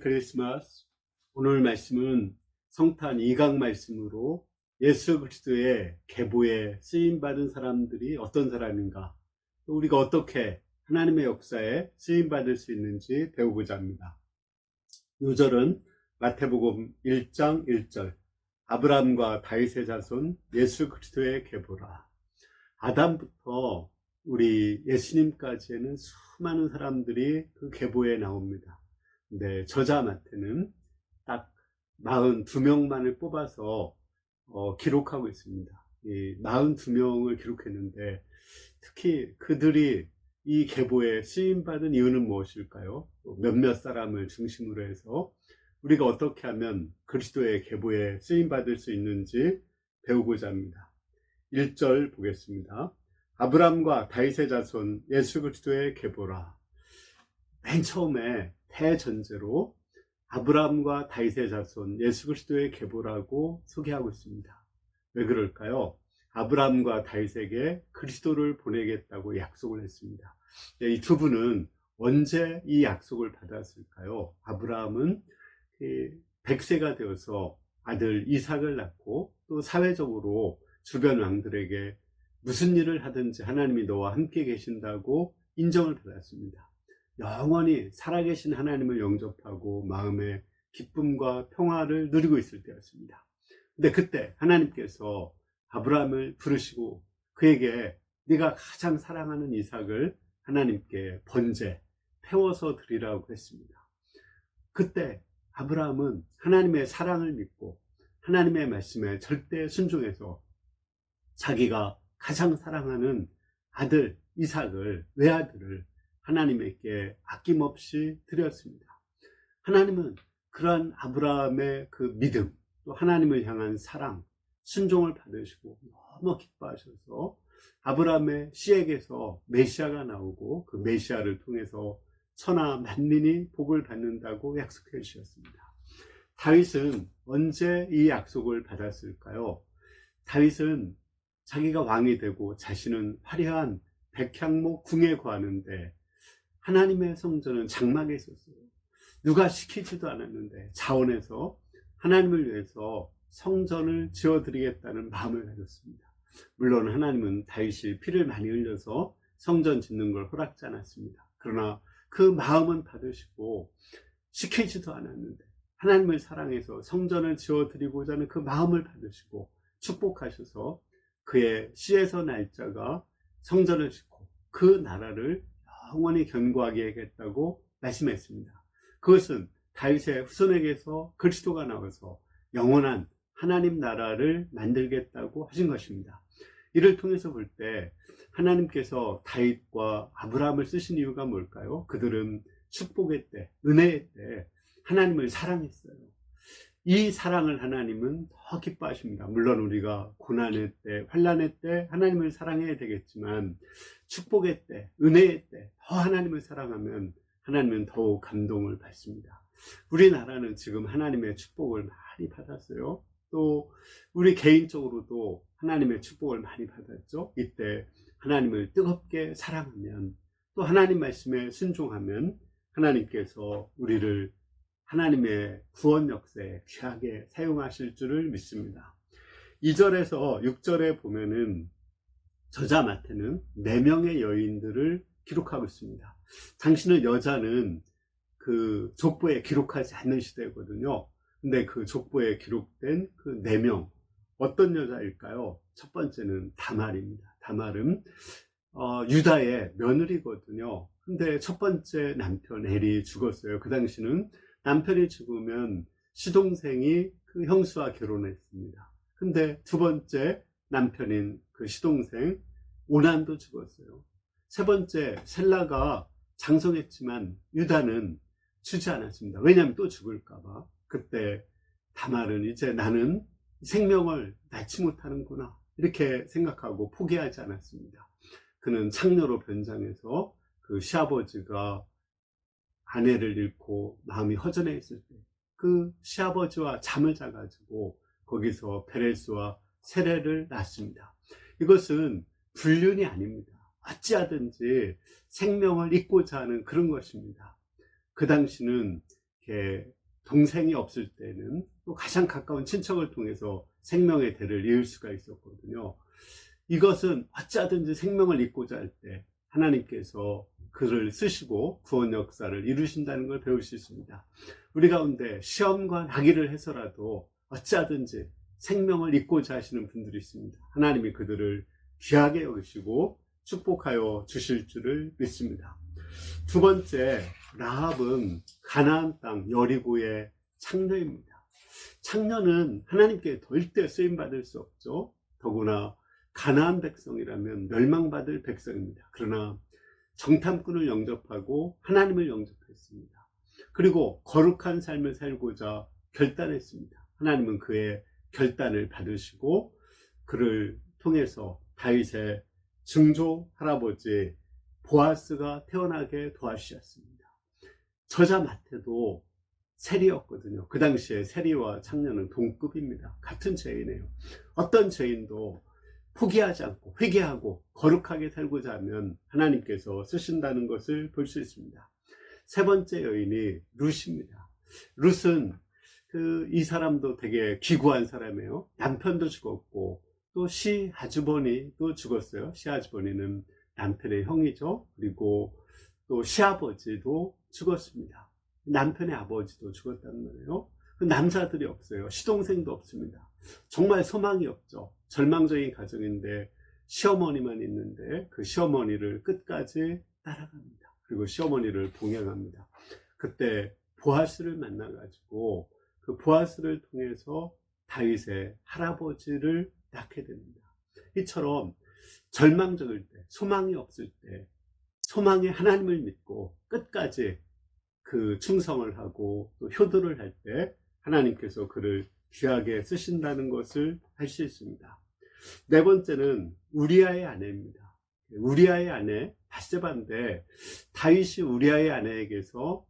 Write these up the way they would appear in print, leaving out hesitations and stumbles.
메리 크리스마스. 오늘 말씀은 성탄 2강 말씀으로 예수 그리스도의 계보에 쓰임받은 사람들이 어떤 사람인가, 또 우리가 어떻게 하나님의 역사에 쓰임받을 수 있는지 배우고자 합니다. 요절은 마태복음 1장 1절, 아브라함과 다윗의 자손 예수 그리스도의 계보라. 아담부터 우리 예수님까지는 수많은 사람들이 그 계보에 나옵니다. 근데 저자 마태는 딱 42명만을 뽑아서 기록하고 있습니다. 이 42명을 기록했는데, 특히 그들이 이 계보에 쓰임받은 이유는 무엇일까요? 몇몇 사람을 중심으로 해서 우리가 어떻게 하면 그리스도의 계보에 쓰임받을 수 있는지 배우고자 합니다. 1절 보겠습니다. 아브라함과 다윗의 자손 예수 그리스도의 계보라. 맨 처음에 대전제로 아브라함과 다윗의 자손 예수 그리스도의 계보라고 소개하고 있습니다. 왜 그럴까요? 아브라함과 다윗에게 그리스도를 보내겠다고 약속을 했습니다. 이 두 분은 언제 이 약속을 받았을까요? 아브라함은 100세가 되어서 아들 이삭을 낳고, 또 사회적으로 주변 왕들에게 무슨 일을 하든지 하나님이 너와 함께 계신다고 인정을 받았습니다. 영원히 살아계신 하나님을 영접하고 마음의 기쁨과 평화를 누리고 있을 때였습니다. 근데 그때 하나님께서 아브라함을 부르시고 그에게 네가 가장 사랑하는 이삭을 하나님께 번제 태워서 드리라고 했습니다. 그때 아브라함은 하나님의 사랑을 믿고 하나님의 말씀에 절대 순종해서 자기가 가장 사랑하는 아들 이삭을, 외아들을 하나님께 아낌없이 드렸습니다. 하나님은 그러한 아브라함의 그 믿음, 또 하나님을 향한 사랑, 순종을 받으시고 너무 기뻐하셔서 아브라함의 씨에게서 메시아가 나오고, 그 메시아를 통해서 천하 만민이 복을 받는다고 약속해 주셨습니다. 다윗은 언제 이 약속을 받았을까요? 다윗은 자기가 왕이 되고 자신은 화려한 백향목 궁에 거하는데 하나님의 성전은 장막에 있었어요. 누가 시키지도 않았는데 자원해서 하나님을 위해서 성전을 지어드리겠다는 마음을 가졌습니다. 물론 하나님은 다윗이 피를 많이 흘려서 성전 짓는 걸 허락지 않았습니다. 그러나 그 마음은 받으시고 시키지도 않았는데 하나님을 사랑해서 성전을 지어드리고자 하는 그 마음을 받으시고 축복하셔서 그의 씨에서 날짜가 성전을 짓고 그 나라를 영원히 견고하게 하겠다고 말씀했습니다. 그것은 다윗의 후손에게서 그리스도가 나와서 영원한 하나님 나라를 만들겠다고 하신 것입니다. 이를 통해서 볼 때 하나님께서 다윗과 아브라함을 쓰신 이유가 뭘까요? 그들은 축복의 때, 은혜의 때 하나님을 사랑했어요. 이 사랑을 하나님은 더 기뻐하십니다. 물론 우리가 고난의 때, 환난의 때 하나님을 사랑해야 되겠지만, 축복의 때, 은혜의 때 더 하나님을 사랑하면 하나님은 더욱 감동을 받습니다. 우리나라는 지금 하나님의 축복을 많이 받았어요. 또 우리 개인적으로도 하나님의 축복을 많이 받았죠. 이때 하나님을 뜨겁게 사랑하면, 또 하나님 말씀에 순종하면 하나님께서 우리를 하나님의 구원 역사에 귀하게 사용하실 줄을 믿습니다. 2절에서 6절에 보면은 저자 마태는 4명의 여인들을 기록하고 있습니다. 당시는 여자는 그 족보에 기록하지 않는 시대거든요. 근데 그 족보에 기록된 그 4명, 어떤 여자일까요? 첫 번째는 다말입니다. 다말은 유다의 며느리거든요. 근데 첫 번째 남편 엘이 죽었어요. 그 당시는 남편이 죽으면 시동생이 그 형수와 결혼했습니다. 근데 두 번째 남편인 그 시동생 오난도 죽었어요. 세 번째 셀라가 장성했지만 유다는 주지 않았습니다. 왜냐하면 또 죽을까봐. 그때 다말은 이제 나는 생명을 낳지 못하는구나 이렇게 생각하고 포기하지 않았습니다. 그는 창녀로 변장해서 그 시아버지가 아내를 잃고 마음이 허전해 있을 때 그 시아버지와 잠을 자가지고 거기서 베레스와 세레를 낳습니다. 이것은 불륜이 아닙니다. 어찌하든지 생명을 잇고자 하는 그런 것입니다. 그 당시는 이렇게 동생이 없을 때는 또 가장 가까운 친척을 통해서 생명의 대를 이을 수가 있었거든요. 이것은 어찌하든지 생명을 잇고자 할 때 하나님께서 그를 쓰시고 구원 역사를 이루신다는 걸 배울 수 있습니다. 우리 가운데 시험과 낙의를 해서라도 어찌하든지 생명을 잇고자 하시는 분들이 있습니다. 하나님이 그들을 귀하게 여기시고 축복하여 주실 줄을 믿습니다. 두 번째, 라합은 가나안 땅 여리고의 창녀입니다. 창녀는 하나님께 절대 쓰임받을 수 없죠. 더구나 가나안 백성이라면 멸망받을 백성입니다. 그러나 정탐꾼을 영접하고 하나님을 영접했습니다. 그리고 거룩한 삶을 살고자 결단했습니다. 하나님은 그의 결단을 받으시고 그를 통해서 다윗의 증조 할아버지 보아스가 태어나게 도와주셨습니다. 저자 마태도 세리였거든요. 그 당시에 세리와 창녀는 동급입니다. 같은 죄인이에요. 어떤 죄인도 포기하지 않고 회개하고 거룩하게 살고자 하면 하나님께서 쓰신다는 것을 볼 수 있습니다. 세 번째 여인이 룻입니다. 룻은 이 사람도 되게 기구한 사람이에요. 남편도 죽었고 또 시아주버니도 죽었어요. 시아주버니는 남편의 형이죠. 그리고 또 시아버지도 죽었습니다. 남편의 아버지도 죽었단 말이에요. 남자들이 없어요. 시동생도 없습니다. 정말 소망이 없죠. 절망적인 가정인데 시어머니만 있는데 그 시어머니를 끝까지 따라갑니다. 그리고 시어머니를 봉양합니다. 그때 보아스를 만나가지고 그 보아스를 통해서 다윗의 할아버지를 낳게 됩니다. 이처럼 절망적일 때, 소망이 없을 때, 소망의 하나님을 믿고 끝까지 그 충성을 하고 또 효도를 할 때 하나님께서 그를 귀하게 쓰신다는 것을 알 수 있습니다. 네 번째는 우리아의 아내입니다. 우리아의 아내 밧세바인데 다윗이 우리아의 아내에게서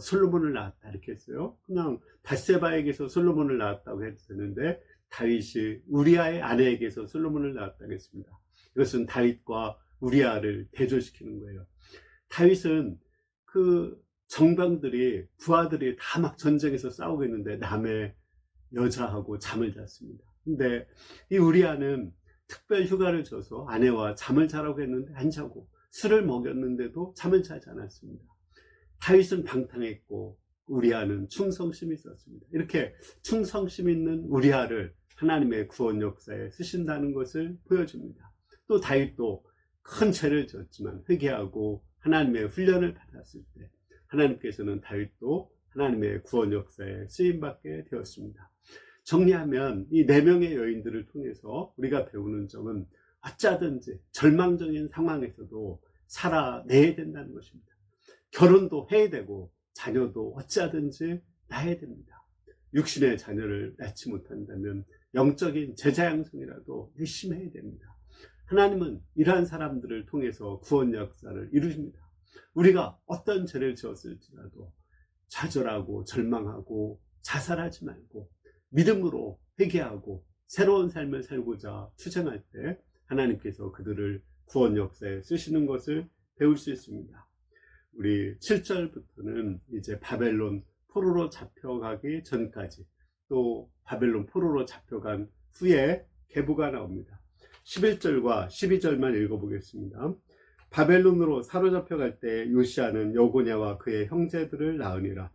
솔로몬을 낳았다 이렇게 했어요. 그냥 밧세바에게서 솔로몬을 낳았다고 해도 되는데 다윗이 우리아의 아내에게서 솔로몬을 낳았다고 했습니다. 이것은 다윗과 우리아를 대조시키는 거예요. 다윗은 그 정병들이 부하들이 다 막 전쟁에서 싸우고 있는데 남의 여자하고 잠을 잤습니다. 근데 이 우리아는 특별 휴가를 줘서 아내와 잠을 자라고 했는데 안 자고 술을 먹였는데도 잠을 자지 않았습니다. 다윗은 방탕했고 우리아는 충성심이 있었습니다. 이렇게 충성심 있는 우리아를 하나님의 구원 역사에 쓰신다는 것을 보여줍니다. 또 다윗도 큰 죄를 지었지만 회개하고 하나님의 훈련을 받았을 때 하나님께서는 다윗도 하나님의 구원 역사에 쓰임받게 되었습니다. 정리하면 이 4명의 여인들을 통해서 우리가 배우는 점은 어쩌든지 절망적인 상황에서도 살아내야 된다는 것입니다. 결혼도 해야 되고 자녀도 어찌하든지 낳아야 됩니다. 육신의 자녀를 낳지 못한다면 영적인 제자 양성이라도 열심히 해야 됩니다. 하나님은 이러한 사람들을 통해서 구원 역사를 이루십니다. 우리가 어떤 죄를 지었을지라도 좌절하고 절망하고 자살하지 말고 믿음으로 회개하고 새로운 삶을 살고자 투쟁할 때 하나님께서 그들을 구원 역사에 쓰시는 것을 배울 수 있습니다. 우리 7절부터는 이제 바벨론 포로로 잡혀가기 전까지 또 바벨론 포로로 잡혀간 후에 계보가 나옵니다. 11절과 12절만 읽어보겠습니다. 바벨론으로 사로잡혀갈 때 요시아는 여고냐와 그의 형제들을 낳으니라.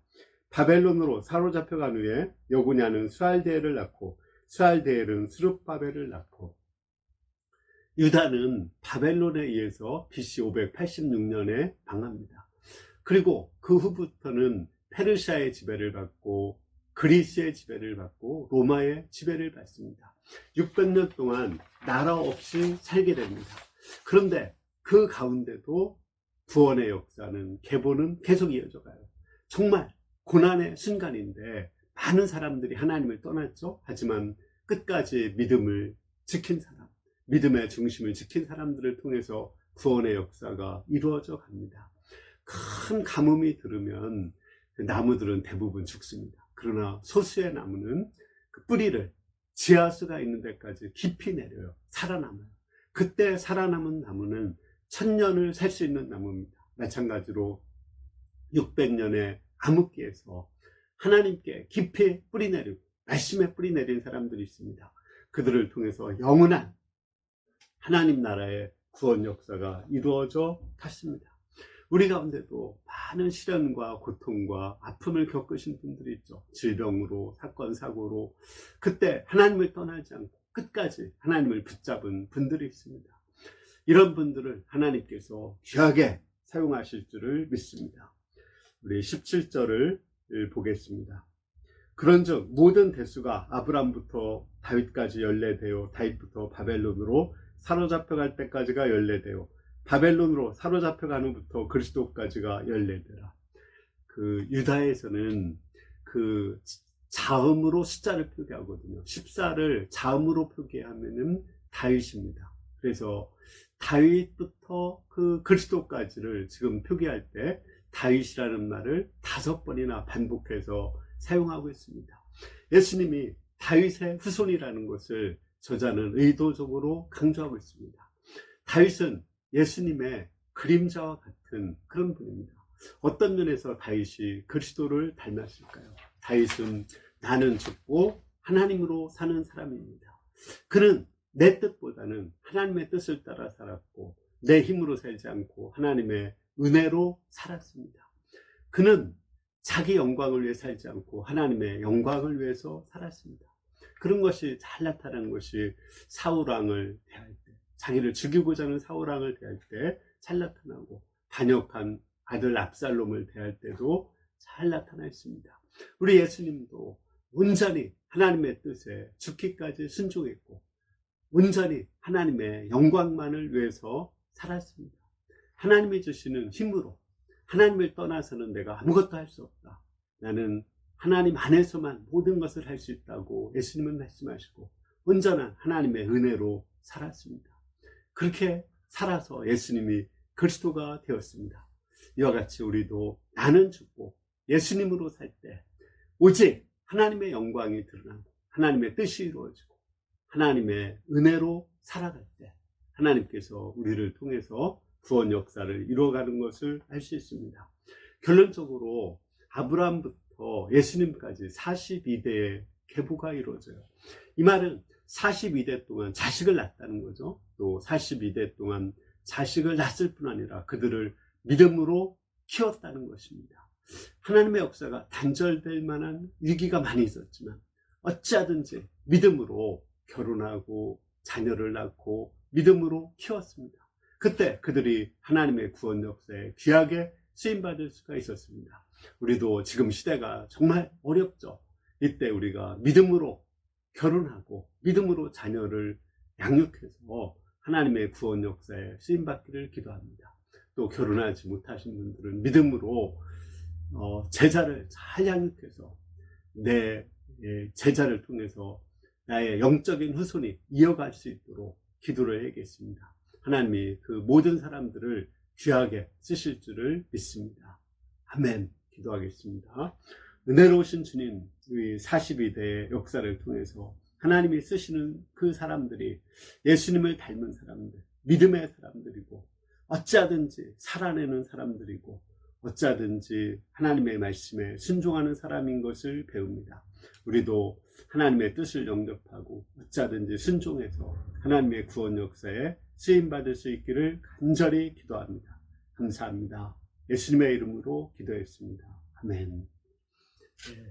바벨론으로 사로잡혀간 후에 여고냐는 수알데엘을 낳고 수알데엘은 수룹바벨을 낳고 유다는 바벨론에 의해서 BC 586년에 망합니다. 그리고 그 후부터는 페르시아의 지배를 받고 그리스의 지배를 받고 로마의 지배를 받습니다. 600년 동안 나라 없이 살게 됩니다. 그런데 그 가운데도 구원의 역사는 계보는 계속 이어져 가요. 정말 고난의 순간인데 많은 사람들이 하나님을 떠났죠. 하지만 끝까지 믿음을 지킨 사람, 믿음의 중심을 지킨 사람들을 통해서 구원의 역사가 이루어져 갑니다. 큰 가뭄이 들으면 그 나무들은 대부분 죽습니다. 그러나 소수의 나무는 그 뿌리를 지하수가 있는 데까지 깊이 내려요. 살아남아요. 그때 살아남은 나무는 1000년을 살 수 있는 나무입니다. 마찬가지로 600년의 암흑기에서 하나님께 깊이 뿌리 내리고 말씀에 뿌리 내린 사람들이 있습니다. 그들을 통해서 영원한 하나님 나라의 구원 역사가 이루어져 갔습니다. 우리 가운데도 많은 시련과 고통과 아픔을 겪으신 분들이 있죠. 질병으로, 사건, 사고로. 그때 하나님을 떠나지 않고 끝까지 하나님을 붙잡은 분들이 있습니다. 이런 분들을 하나님께서 귀하게 사용하실 줄을 믿습니다. 우리 17절을 보겠습니다. 그런즉 모든 대수가 아브람부터 다윗까지 연례되어 다윗부터 바벨론으로 사로잡혀갈 때까지가 연례되어 바벨론으로 사로잡혀가는 부터 그리스도까지가 연례되라. 그 유다에서는 그 자음으로 숫자를 표기하거든요. 14를 자음으로 표기하면은 다윗입니다. 그래서 다윗부터 그 그리스도까지를 지금 표기할 때 다윗이라는 말을 5번이나 반복해서 사용하고 있습니다. 예수님이 다윗의 후손이라는 것을 저자는 의도적으로 강조하고 있습니다. 다윗은 예수님의 그림자와 같은 그런 분입니다. 어떤 면에서 다윗이 그리스도를 닮았을까요? 다윗은 나는 죽고 하나님으로 사는 사람입니다. 그는 내 뜻보다는 하나님의 뜻을 따라 살았고 내 힘으로 살지 않고 하나님의 은혜로 살았습니다. 그는 자기 영광을 위해 살지 않고 하나님의 영광을 위해서 살았습니다. 그런 것이 잘 나타나는 것이 사울왕을 대할 때, 자기를 죽이고자 하는 사울왕을 대할 때 잘 나타나고, 반역한 아들 압살롬을 대할 때도 잘 나타나 있습니다. 우리 예수님도 온전히 하나님의 뜻에 죽기까지 순종했고 온전히 하나님의 영광만을 위해서 살았습니다. 하나님이 주시는 힘으로, 하나님을 떠나서는 내가 아무것도 할 수 없다, 나는 하나님 안에서만 모든 것을 할 수 있다고 예수님은 말씀하시고 온전한 하나님의 은혜로 살았습니다. 그렇게 살아서 예수님이 그리스도가 되었습니다. 이와 같이 우리도 나는 죽고 예수님으로 살 때 오직 하나님의 영광이 드러나고 하나님의 뜻이 이루어지고 하나님의 은혜로 살아갈 때 하나님께서 우리를 통해서 구원 역사를 이루어가는 것을 알 수 있습니다. 결론적으로 아브라함부터 예수님까지 42대의 계보가 이루어져요. 이 말은 42대 동안 자식을 낳았다는 거죠. 또 42대 동안 자식을 낳았을 뿐 아니라 그들을 믿음으로 키웠다는 것입니다. 하나님의 역사가 단절될 만한 위기가 많이 있었지만 어찌하든지 믿음으로 결혼하고 자녀를 낳고 믿음으로 키웠습니다. 그때 그들이 하나님의 구원 역사에 귀하게 쓰임받을 수가 있었습니다. 우리도 지금 시대가 정말 어렵죠. 이때 우리가 믿음으로 결혼하고 믿음으로 자녀를 양육해서 하나님의 구원 역사에 쓰임받기를 기도합니다. 또 결혼하지 못하신 분들은 믿음으로 제자를 잘 양육해서 내 제자를 통해서 나의 영적인 후손이 이어갈 수 있도록 기도를 해야겠습니다. 하나님이 그 모든 사람들을 귀하게 쓰실 줄을 믿습니다. 아멘. 기도하겠습니다. 은혜로우신 주님, 우리 42대의 역사를 통해서 하나님이 쓰시는 그 사람들이 예수님을 닮은 사람들, 믿음의 사람들이고 어찌하든지 살아내는 사람들이고 어찌하든지 하나님의 말씀에 순종하는 사람인 것을 배웁니다. 우리도 하나님의 뜻을 영접하고 어찌하든지 순종해서 하나님의 구원 역사에 쓰임받을 수 있기를 간절히 기도합니다. 감사합니다. 예수님의 이름으로 기도했습니다. 아멘.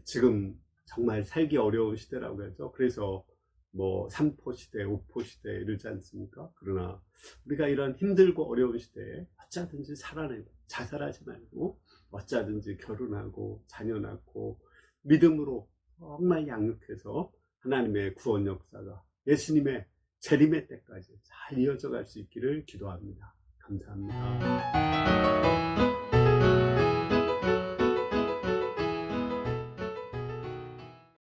지금 정말 살기 어려운 시대라고 하죠. 그래서 뭐 3포 시대, 5포 시대 이러지 않습니까? 그러나 우리가 이런 힘들고 어려운 시대에 어찌하든지 살아내고 자살하지 말고 어찌하든지 결혼하고 자녀 낳고 믿음으로 정말 양육해서 하나님의 구원 역사가 예수님의 재림의 때까지 잘 이어져 갈 수 있기를 기도합니다. 감사합니다.